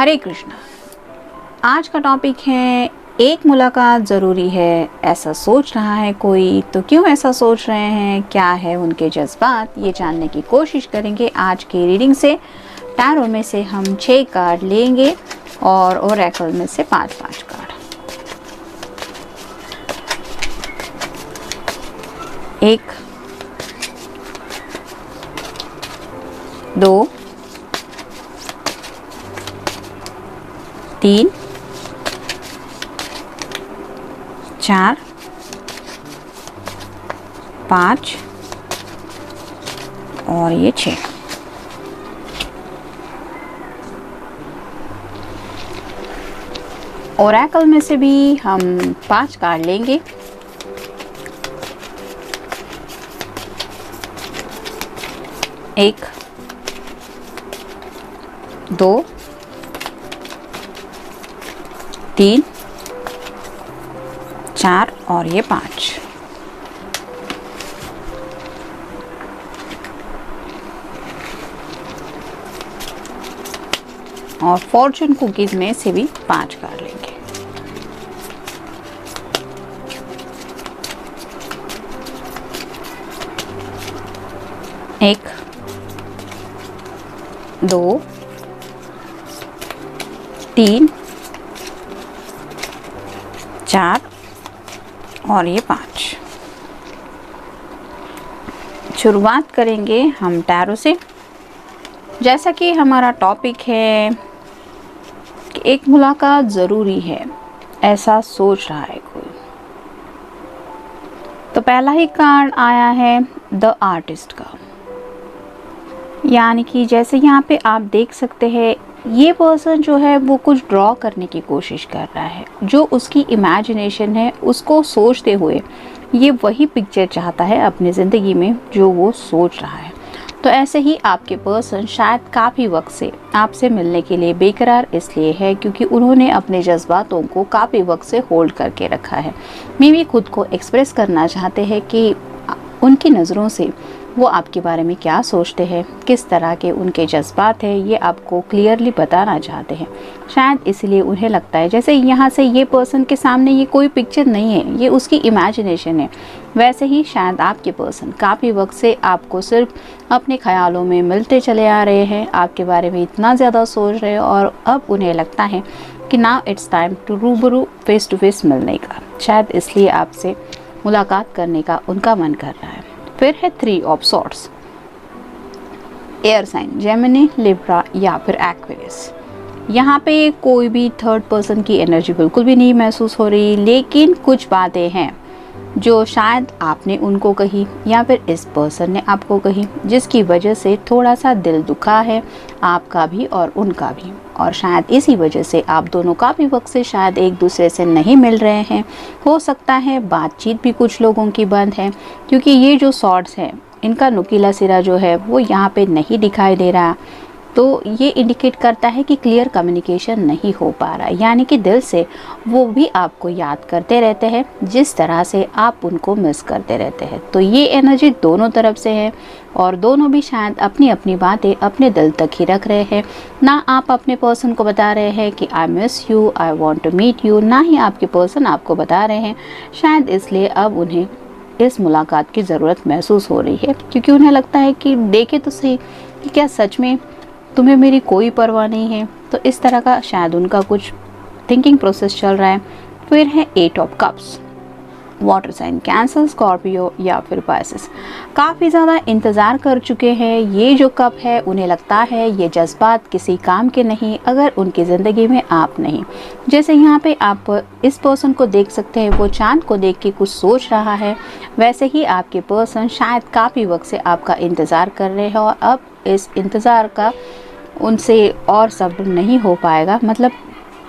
हरे कृष्णा। आज का टॉपिक है एक मुलाकात ज़रूरी है, ऐसा सोच रहा है कोई तो क्यों ऐसा सोच रहे हैं, क्या है उनके जज्बात, ये जानने की कोशिश करेंगे आज की रीडिंग से। टैरो में से हम 6 कार्ड लेंगे और ओरेकल में से 5-5 कार्ड। एक, दो, 3, 4, 5 और ये 6। ओरेकल में से भी हम 5 कार्ड लेंगे। एक, दो, 3, 4 और ये 5। और फॉर्चून कुकीज में से भी 5 कार्ड लेंगे। एक, दो, 3, 4 और ये 5। शुरुआत करेंगे हम टैरो से। जैसा कि हमारा टॉपिक है कि एक मुलाकात ज़रूरी है, ऐसा सोच रहा है कोई। तो पहला ही कार्ड आया है द आर्टिस्ट का, यानी कि जैसे यहाँ पे आप देख सकते हैं ये पर्सन जो है वो कुछ ड्रॉ करने की कोशिश कर रहा है। जो उसकी इमेजिनेशन है उसको सोचते हुए ये वही पिक्चर चाहता है अपनी ज़िंदगी में जो वो सोच रहा है। तो ऐसे ही आपके पर्सन शायद काफ़ी वक्त से आपसे मिलने के लिए बेकरार इसलिए है क्योंकि उन्होंने अपने जज्बातों को काफ़ी वक्त से होल्ड करके रखा है। मे भी खुद को एक्सप्रेस करना चाहते हैं कि उनकी नज़रों से वो आपके बारे में क्या सोचते हैं, किस तरह के उनके जज्बात हैं, ये आपको क्लियरली बताना चाहते हैं। शायद इसलिए उन्हें लगता है जैसे यहाँ से ये पर्सन के सामने ये कोई पिक्चर नहीं है, ये उसकी इमेजिनेशन है। वैसे ही शायद आपके पर्सन काफ़ी वक्त से आपको सिर्फ अपने ख्यालों में मिलते चले आ रहे हैं, आपके बारे में इतना ज़्यादा सोच रहे हैं और अब उन्हें लगता है कि नाउ इट्स टाइम टू रूबरू फेस टू फेस मिलने का। शायद इसलिए आपसे मुलाकात करने का उनका मन कर रहा है। फिर है 3 of swords. Air sign Gemini, Libra या फिर एक्वेरियस। यहाँ पे कोई भी थर्ड पर्सन की एनर्जी बिल्कुल भी नहीं महसूस हो रही, लेकिन कुछ बातें हैं जो शायद आपने उनको कही या फिर इस पर्सन ने आपको कही, जिसकी वजह से थोड़ा सा दिल दुखा है आपका भी और उनका भी। और शायद इसी वजह से आप दोनों काफ़ी वक्त से शायद एक दूसरे से नहीं मिल रहे हैं। हो सकता है बातचीत भी कुछ लोगों की बंद है क्योंकि ये जो सॉर्ड्स हैं इनका नुकीला सिरा जो है वो यहाँ पे नहीं दिखाई दे रहा। तो ये इंडिकेट करता है कि क्लियर कम्युनिकेशन नहीं हो पा रहा, यानी कि दिल से वो भी आपको याद करते रहते हैं जिस तरह से आप उनको मिस करते रहते हैं। तो ये एनर्जी दोनों तरफ से है और दोनों भी शायद अपनी अपनी बातें अपने दिल तक ही रख रहे हैं। ना आप अपने पर्सन को बता रहे हैं कि I miss you, I want to meet you, ना ही आपके पर्सन आपको बता रहे हैं। शायद इसलिए अब उन्हें इस मुलाकात की ज़रूरत महसूस हो रही है क्योंकि उन्हें लगता है कि देखे तो सही कि क्या सच में तुम्हें मेरी कोई परवाह नहीं है। तो इस तरह का शायद उनका कुछ थिंकिंग प्रोसेस चल रहा है। फिर है 8 of cups. Water sign Cancer, Scorpio या फिर पाइसेस। काफ़ी ज़्यादा इंतज़ार कर चुके हैं। ये जो कप है उन्हें लगता है ये जज्बात किसी काम के नहीं अगर उनकी ज़िंदगी में आप नहीं। जैसे यहाँ पे आप इस पर्सन को देख सकते हैं वो चांद को देख के कुछ सोच रहा है, वैसे ही आपके पर्सन शायद काफ़ी वक्त से आपका इंतज़ार कर रहे हैं और अब इस इंतज़ार का उनसे और सब्र नहीं हो पाएगा। मतलब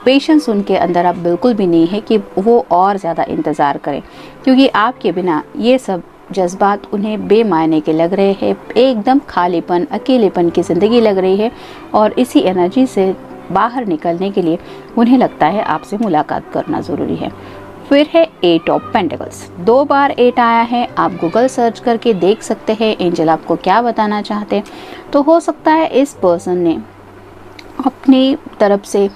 पेशेंस उनके अंदर अब बिल्कुल भी नहीं है कि वो और ज़्यादा इंतज़ार करें क्योंकि आपके बिना ये सब जज्बात उन्हें बेमायने के लग रहे हैं। एकदम खालीपन, अकेलेपन की ज़िंदगी लग रही है और इसी एनर्जी से बाहर निकलने के लिए उन्हें लगता है आपसे मुलाकात करना ज़रूरी है। फिर है 8 ऑफ पेंटिकल्स। 2 बार 8 आया है। आप गूगल सर्च करके देख सकते हैं एंजल आपको क्या बताना चाहते हैं। तो हो सकता है इस पर्सन ने अपनी तरफ से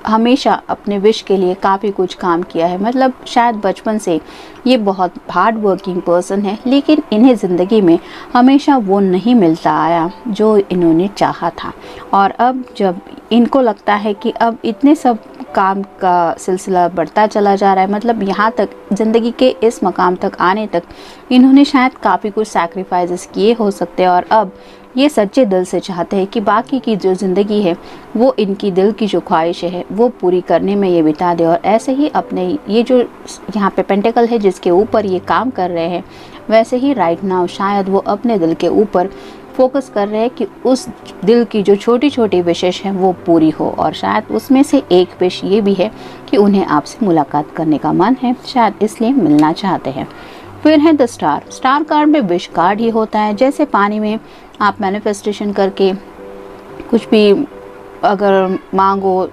हमेशा अपने विश के लिए काफ़ी कुछ काम किया है। मतलब शायद बचपन से ये बहुत हार्ड वर्किंग पर्सन है, लेकिन इन्हें ज़िंदगी में हमेशा वो नहीं मिलता आया जो इन्होंने चाहा था। और अब जब इनको लगता है कि अब इतने सब काम का सिलसिला बढ़ता चला जा रहा है, मतलब यहाँ तक ज़िंदगी के इस मकाम तक आने तक इन्होंने शायद काफ़ी कुछ सैक्रिफाइसेस किए हो सकते हैं, और अब ये सच्चे दिल से चाहते हैं कि बाकी की जो ज़िंदगी है वो इनकी दिल की जो ख्वाहिश है वो पूरी करने में ये बिता दे। और ऐसे ही अपने ये जो यहाँ पे पेंटिकल है जिसके ऊपर ये काम कर रहे हैं, वैसे ही राइट नाउ शायद वो अपने दिल के ऊपर फोकस कर रहे हैं कि उस दिल की जो छोटी छोटी विशेष हैं वो पूरी हो। और शायद उसमें से एक विश ये भी है कि उन्हें आपसे मुलाकात करने का मन है, शायद इसलिए मिलना चाहते हैं। फिर है द स्टार। स्टार कार्ड में विश कार्ड ही होता है। जैसे पानी में आप मैनिफेस्टेशन करके कुछ भी अगर मांगो,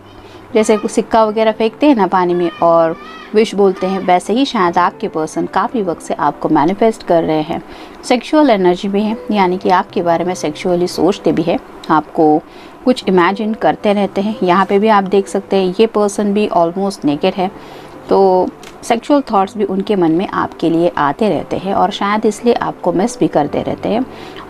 जैसे सिक्का वगैरह फेंकते हैं ना पानी में और विश बोलते हैं, वैसे ही शायद आपके पर्सन काफ़ी वक्त से आपको मैनिफेस्ट कर रहे हैं। सेक्सुअल एनर्जी भी है, यानी कि आपके बारे में सेक्सुअली सोचते भी है, आपको कुछ इमेजिन करते रहते हैं। यहाँ पे भी आप देख सकते हैं ये पर्सन भी ऑलमोस्ट नेकेड है, तो सेक्सुअल थॉट्स भी उनके मन में आपके लिए आते रहते हैं और शायद इसलिए आपको मिस भी करते रहते हैं।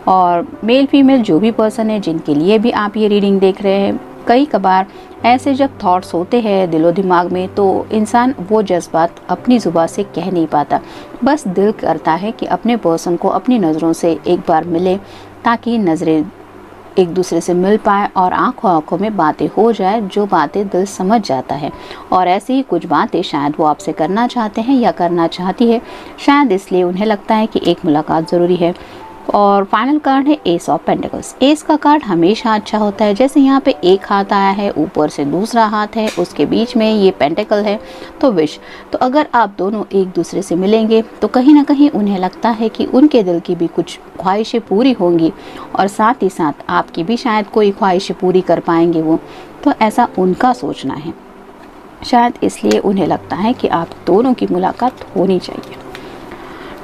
और मेल फीमेल जो भी पर्सन है जिनके लिए भी आप ये रीडिंग देख रहे हैं, कई कबार ऐसे जब थॉट्स होते हैं दिलो दिमाग में तो इंसान वो जज्बात अपनी ज़ुबान से कह नहीं पाता। बस दिल करता है कि अपने पर्सन को अपनी नज़रों से एक बार मिले ताकि नज़रें एक दूसरे से मिल पाए और आंखों आंखों में बातें हो जाए, जो बातें दिल समझ जाता है। और ऐसी ही कुछ बातें शायद वो आपसे करना चाहते हैं या करना चाहती है, शायद इसलिए उन्हें लगता है कि एक मुलाकात ज़रूरी है। और फाइनल कार्ड है एस ऑफ पेंटिकल्स। एस का कार्ड हमेशा अच्छा होता है। जैसे यहाँ पे एक हाथ आया है, ऊपर से दूसरा हाथ है, उसके बीच में ये पेंटिकल है, तो विश। तो अगर आप दोनों एक दूसरे से मिलेंगे तो कहीं ना कहीं उन्हें लगता है कि उनके दिल की भी कुछ ख्वाहिशें पूरी होंगी और साथ ही साथ आपकी भी शायद कोई ख्वाहिशें पूरी कर पाएंगे वो, तो ऐसा उनका सोचना है। शायद इसलिए उन्हें लगता है कि आप दोनों की मुलाकात होनी चाहिए।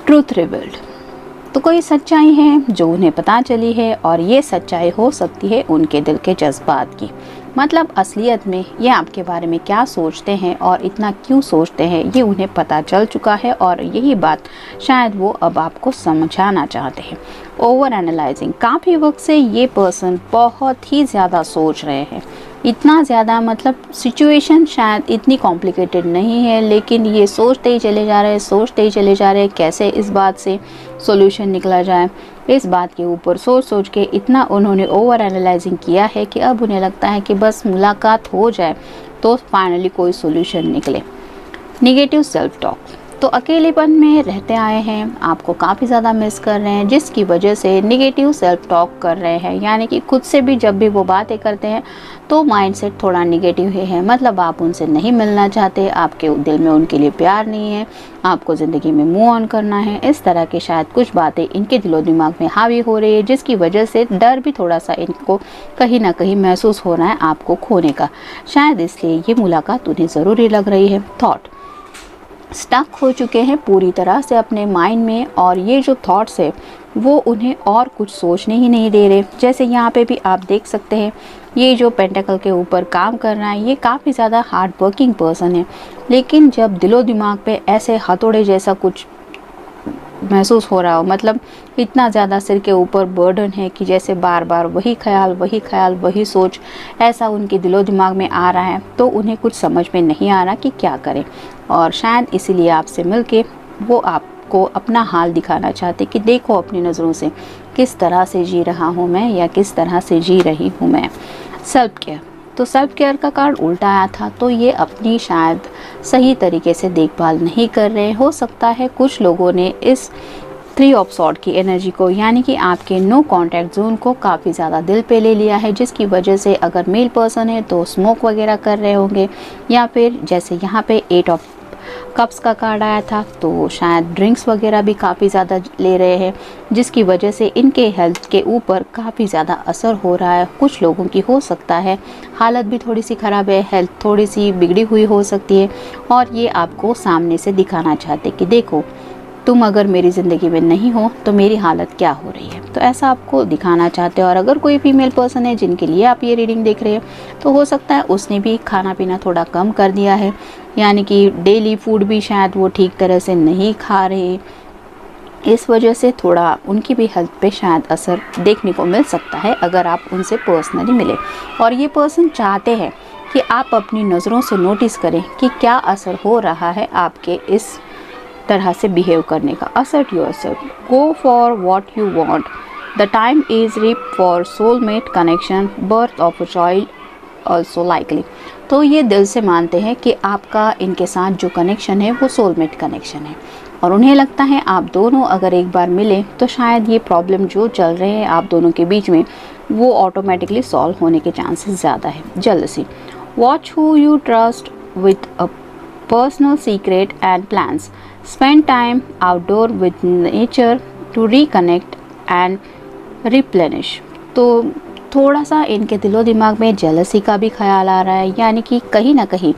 Truth revealed. तो कोई सच्चाई है जो उन्हें पता चली है और ये सच्चाई हो सकती है उनके दिल के जज्बात की। मतलब असलियत में ये आपके बारे में क्या सोचते हैं और इतना क्यों सोचते हैं ये उन्हें पता चल चुका है और यही बात शायद वो अब आपको समझाना चाहते हैं। Over analysing. काफ़ी वक्त से ये पर्सन बहुत ही ज़्यादा सोच रहे हैं, इतना ज़्यादा मतलब सिचुएशन शायद इतनी कॉम्प्लिकेटेड नहीं है, लेकिन ये सोचते ही चले जा रहे हैं, सोचते ही चले जा रहे हैं कैसे इस बात से सॉल्यूशन निकला जाए। इस बात के ऊपर सोच सोच के इतना उन्होंने ओवर एनालाइजिंग किया है कि अब उन्हें लगता है कि बस मुलाकात हो जाए तो फाइनली कोई सॉल्यूशन निकले। Negative self talk. तो अकेलेपन में रहते आए हैं, आपको काफ़ी ज़्यादा मिस कर रहे हैं, जिसकी वजह से नेगेटिव सेल्फ टॉक कर रहे हैं। यानी कि खुद से भी जब भी वो बातें करते हैं तो माइंडसेट थोड़ा नेगेटिव ही है। मतलब आप उनसे नहीं मिलना चाहते, आपके दिल में उनके लिए प्यार नहीं है, आपको ज़िंदगी में मूव ऑन करना है। इस तरह की शायद कुछ बातें इनके दिलो दिमाग में हावी हो रही है, जिसकी वजह से डर भी थोड़ा सा इनको कहीं ना कहीं महसूस हो रहा है आपको खोने का। शायद इसलिए ये मुलाकात उन्हें ज़रूरी लग रही है। थॉट। स्टक हो चुके हैं पूरी तरह से अपने माइंड में और ये जो थॉट्स है वो उन्हें और कुछ सोचने ही नहीं दे रहे। जैसे यहाँ पे भी आप देख सकते हैं ये जो पेंटिकल के ऊपर काम कर रहा है ये काफ़ी ज़्यादा हार्ड वर्किंग पर्सन है, लेकिन जब दिलो दिमाग पे ऐसे हथौड़े जैसा कुछ महसूस हो रहा हो, मतलब इतना ज़्यादा सिर के ऊपर बर्डन है कि जैसे बार बार वही ख्याल वही सोच ऐसा उनके दिलो दिमाग में आ रहा है, तो उन्हें कुछ समझ में नहीं आ रहा कि क्या करें। और शायद इसीलिए आपसे मिलके वो आपको अपना हाल दिखाना चाहते कि देखो अपनी नज़रों से किस तरह से जी रहा हूँ मैं या किस तरह से जी रही हूँ मैं। Self care. तो सेल्फ केयर का कार्ड उल्टा आया था, तो ये अपनी शायद सही तरीके से देखभाल नहीं कर रहे। हो सकता है कुछ लोगों ने इस 3 ऑफ सॉर्ड की एनर्जी को यानी कि आपके नो कांटेक्ट जोन को काफ़ी ज़्यादा दिल पे ले लिया है, जिसकी वजह से अगर मेल पर्सन है तो स्मोक वगैरह कर रहे होंगे, या फिर जैसे यहाँ पे 8 ऑफ कप्स का कार्ड आया था तो शायद ड्रिंक्स वगैरह भी काफ़ी ज़्यादा ले रहे हैं, जिसकी वजह से इनके हेल्थ के ऊपर काफ़ी ज़्यादा असर हो रहा है। कुछ लोगों की हो सकता है हालत भी थोड़ी सी ख़राब है, हेल्थ थोड़ी सी बिगड़ी हुई हो सकती है और ये आपको सामने से दिखाना चाहते कि देखो तुम अगर मेरी ज़िंदगी में नहीं हो तो मेरी हालत क्या हो रही है। तो ऐसा आपको दिखाना चाहते हो। और अगर कोई फीमेल पर्सन है जिनके लिए आप ये रीडिंग देख रहे हैं, तो हो सकता है उसने भी खाना पीना थोड़ा कम कर दिया है, यानी कि डेली फूड भी शायद वो ठीक तरह से नहीं खा रहे। इस वजह से थोड़ा उनकी भी हेल्थ पे शायद असर देखने को मिल सकता है अगर आप उनसे पर्सनली मिले। और ये पर्सन चाहते हैं कि आप अपनी नज़रों से नोटिस करें कि क्या असर हो रहा है आपके इस तरह से बिहेव करने का। Assert yourself, go for what you want, the time is ripe for soulmate connection, birth of a child also likely. तो ये दिल से मानते हैं कि आपका इनके साथ जो कनेक्शन है वो सोलमेट कनेक्शन है, और उन्हें लगता है आप दोनों अगर एक बार मिले तो शायद ये प्रॉब्लम जो चल रहे हैं आप दोनों के बीच में वो ऑटोमेटिकली सॉल्व होने के चांसेस ज़्यादा है। Jealousy, watch who you trust with a personal secret and plans, spend time outdoor with nature to reconnect and replenish. तो थोड़ा सा इनके दिलो दिमाग में जेलसी का भी ख्याल आ रहा है, यानी कि कहीं ना कहीं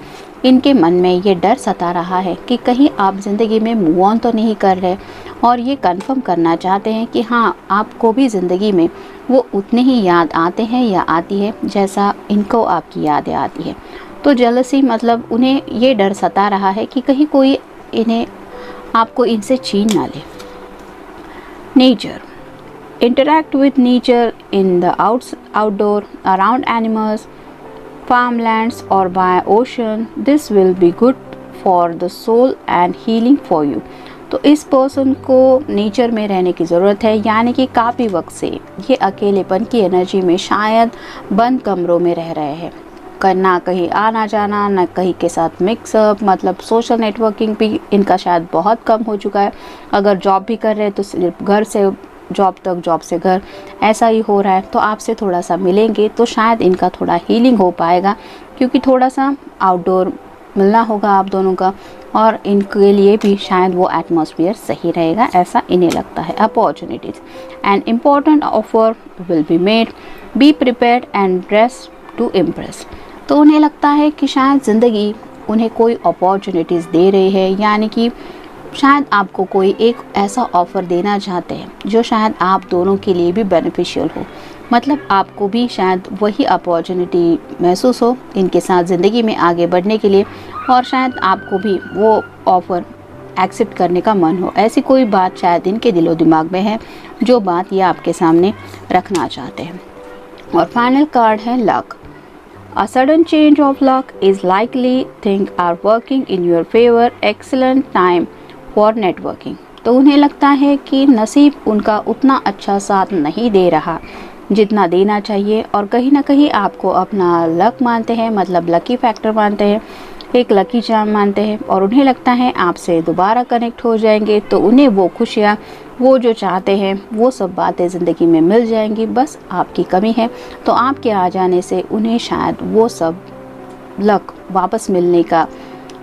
इनके मन में ये डर सता रहा है कि कहीं आप ज़िंदगी में मूव ऑन तो नहीं कर रहे, और ये कंफर्म करना चाहते हैं कि हाँ आपको भी ज़िंदगी में वो उतने ही याद आते हैं या आती है जैसा इनको आपकी यादें आती है। तो जेलसी मतलब उन्हें ये डर सता रहा है कि कहीं कोई इन्हें आपको इनसे छीन ना ले। Nature, interact with nature in the outdoor, around animals, farmlands or by ocean. This will be good for the soul and healing for you. तो इस पर्सन को नेचर में रहने की ज़रूरत है, यानी कि काफ़ी वक्त से ये अकेलेपन की एनर्जी में शायद बंद कमरों में रह रहे हैं, ना कहीं आना जाना, ना कहीं के साथ मिक्सअप, मतलब सोशल नेटवर्किंग भी इनका शायद बहुत कम हो चुका है। अगर जॉब भी कर रहे हैं तो सिर्फ घर से जॉब तक, जॉब से घर, ऐसा ही हो रहा है। तो आपसे थोड़ा सा मिलेंगे तो शायद इनका थोड़ा हीलिंग हो पाएगा, क्योंकि थोड़ा सा आउटडोर मिलना होगा आप दोनों का, और इनके लिए भी शायद वो एटमॉस्फेयर सही रहेगा, ऐसा इन्हें लगता है। Opportunities, an important offer will be made, be prepared and dress to impress. तो उन्हें लगता है कि शायद ज़िंदगी उन्हें कोई अपॉर्चुनिटीज़ दे रही है, यानी कि शायद आपको कोई एक ऐसा ऑफ़र देना चाहते हैं जो शायद आप दोनों के लिए भी बेनिफिशियल हो, मतलब आपको भी शायद वही अपॉर्चुनिटी महसूस हो इनके साथ ज़िंदगी में आगे बढ़ने के लिए, और शायद आपको भी वो ऑफ़र एक्सेप्ट करने का मन हो। ऐसी कोई बात शायद इनके दिलो दिमाग में है जो बात ये आपके सामने रखना चाहते हैं। और फाइनल कार्ड है luck. A sudden change of luck is likely, things are working in your favor, excellent time for networking। तो उन्हें लगता है कि नसीब उनका उतना अच्छा साथ नहीं दे रहा जितना देना चाहिए, और कहीं ना कहीं आपको अपना लक मानते हैं, मतलब लकी फैक्टर मानते हैं, एक लकी चार्म मानते हैं, और उन्हें लगता है आपसे दोबारा कनेक्ट हो जाएंगे तो उन्हें वो खुशियाँ, वो जो चाहते हैं वो सब बातें ज़िंदगी में मिल जाएंगी, बस आपकी कमी है। तो आपके आ जाने से उन्हें शायद वो सब लक वापस मिलने का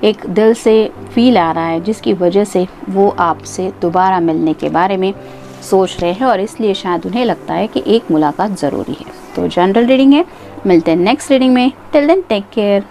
एक दिल से फील आ रहा है, जिसकी वजह से वो आपसे दोबारा मिलने के बारे में सोच रहे हैं, और इसलिए शायद उन्हें लगता है कि एक मुलाकात ज़रूरी है। तो जनरल रीडिंग है, मिलते हैं नेक्स्ट रीडिंग में। Till then take care.